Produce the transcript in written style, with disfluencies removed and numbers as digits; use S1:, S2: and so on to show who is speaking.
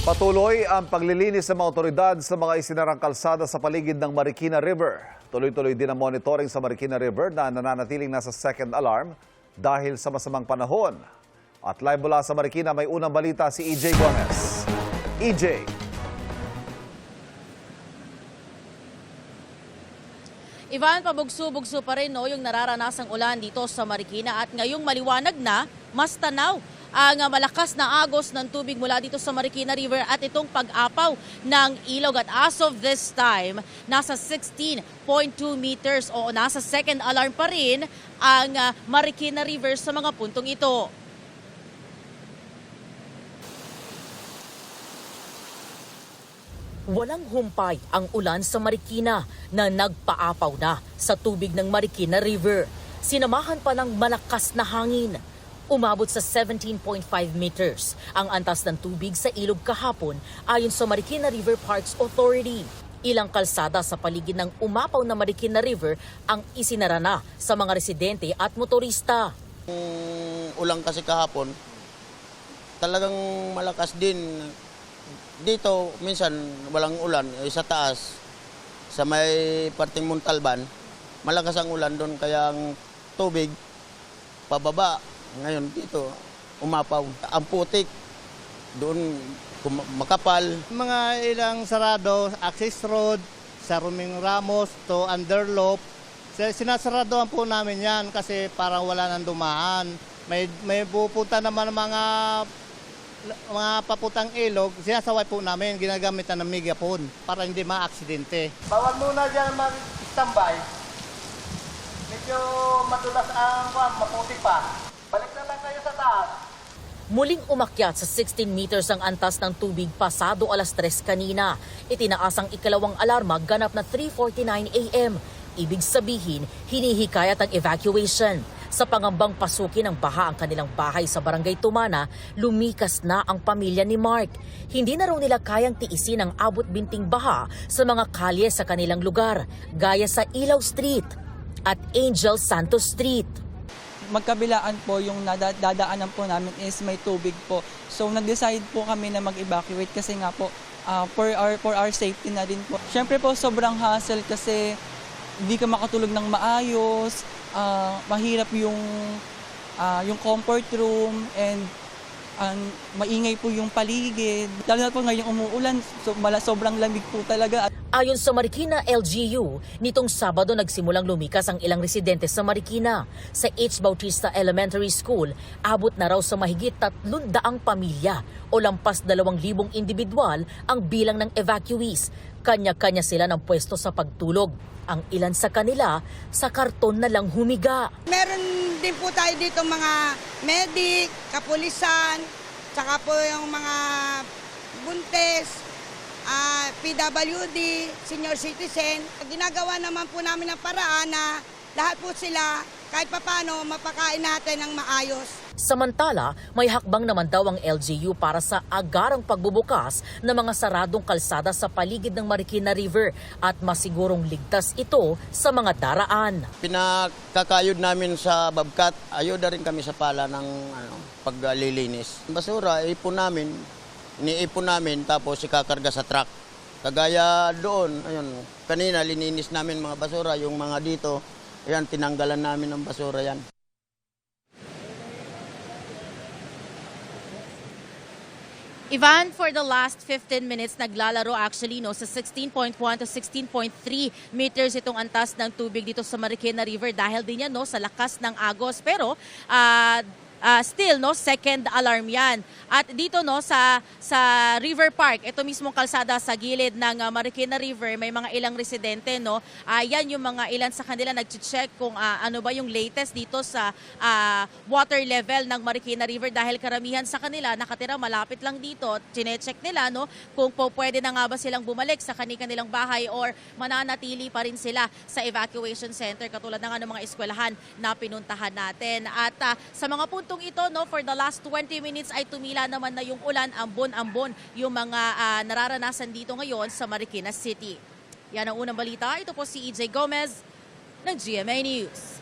S1: Patuloy ang paglilinis ng mga otoridad sa mga isinarang kalsada sa paligid ng Marikina River. Tuloy-tuloy din ang monitoring sa Marikina River na nananatiling nasa second alarm dahil sa masamang panahon. At live mula sa Marikina, may unang balita si EJ Gomez. EJ.
S2: Ivan, pabugso-bugso pa rin yung nararanasang ulan dito sa Marikina at ngayong maliwanag na, mas tanaw ang malakas na agos ng tubig mula dito sa Marikina River at itong pag-apaw ng ilog. At as of this time, nasa 16.2 meters o nasa second alarm pa rin ang Marikina River sa mga puntong ito.
S3: Walang humpay ang ulan sa Marikina na nagpaapaw na sa tubig ng Marikina River. Sinamahan pa ng malakas na hangin. Umabot sa 17.5 meters ang antas ng tubig sa ilog kahapon ayon sa Marikina River Parks Authority. Ilang kalsada sa paligid ng umapaw na Marikina River ang isinara na sa mga residente at motorista.
S4: Ulang kasi kahapon, talagang malakas din. Dito, minsan walang ulan, sa taas, sa may parting Montalban, malakas ang ulan doon, kaya ang tubig pababa. Ngayon dito, umapaw. Ang putik, doon makapal.
S5: Mga ilang sarado, access road, sa Ruming Ramos to Underloop, sinasaradoan po namin yan kasi parang wala nang dumaan. May pupunta naman mga paputang ilog, sinasaway po namin, ginagamitan ng megaphone para hindi ma-aksidente. Bawal muna dyan mag-standby. Medyo madulas ang maputi pa. Balik na lang kayo sa taas.
S3: Muling umakyat sa 16 meters ang antas ng tubig pasado alas 3 kanina. Itinaas ang ikalawang alarma ganap na 3:49 a.m. Ibig sabihin, hinihikayat ang evacuation. Sa pangambang pasukin ng baha ang kanilang bahay sa Barangay Tumana, lumikas na ang pamilya ni Mark. Hindi na raw nila kayang tiisin ang abot-binting baha sa mga kalye sa kanilang lugar, gaya sa Ilaw Street at Angel Santos Street.
S6: Magkabilaan po yung dadaanan po namin is may tubig po. So nag-decide po kami na mag-evacuate kasi nga po for our safety na din po. Siyempre po sobrang hassle kasi hindi ka makatulog ng maayos, mahirap yung comfort room and maingay po yung paligid. Lalo na po ngayong umuulan, sobrang lamig po talaga.
S3: Ayon sa Marikina LGU, nitong Sabado nagsimulang lumikas ang ilang residente sa Marikina. Sa H. Bautista Elementary School, abot na raw sa mahigit 300 pamilya o lampas 2,000 individual ang bilang ng evacuees. Kanya-kanya sila ng pwesto sa pagtulog. Ang ilan sa kanila sa karton na lang humiga.
S7: Meron din po tayo dito mga medic, kapulisan, saka po yung mga buntes, PWD, senior citizen. Ginagawa naman po namin ng paraan na lahat po sila kahit papano mapakain natin ng maayos.
S3: Samantala, may hakbang naman daw ang LGU para sa agarang pagbubukas ng mga saradong kalsada sa paligid ng Marikina River at masigurong ligtas ito sa mga daraan.
S4: Pinakakayod namin sa Babkat, ayuda rin kami sa pala ng paglilinis. Basura, iniipon namin tapos ikakarga sa truck. Kagaya doon, kanina lininis namin mga basura, yung mga dito, tinanggalan namin ng basura yan.
S2: Ivan, for the last 15 minutes, naglalaro actually sa 16.1 to 16.3 meters itong antas ng tubig dito sa Marikina River dahil din yan sa lakas ng agos. Pero still second alarm yan. At dito sa River Park, ito mismong kalsada sa gilid ng Marikina River, may mga ilang residente yan yung mga ilan sa kanila nagche-check kung ano ba yung latest dito sa water level ng Marikina River dahil karamihan sa kanila nakatira malapit lang dito. Chine-check nila kung pwede na nga ba silang bumalik sa kanilang bahay or mananatili pa rin sila sa evacuation center katulad ng mga eskwelahan na pinuntahan natin. At sa mga puntong ito, for the last 20 minutes ay tumila naman na yung ulan, ambon-ambon yung mga nararanasan dito ngayon sa Marikina City. Yan ang unang balita. Ito po si EJ Gomez ng GMA News.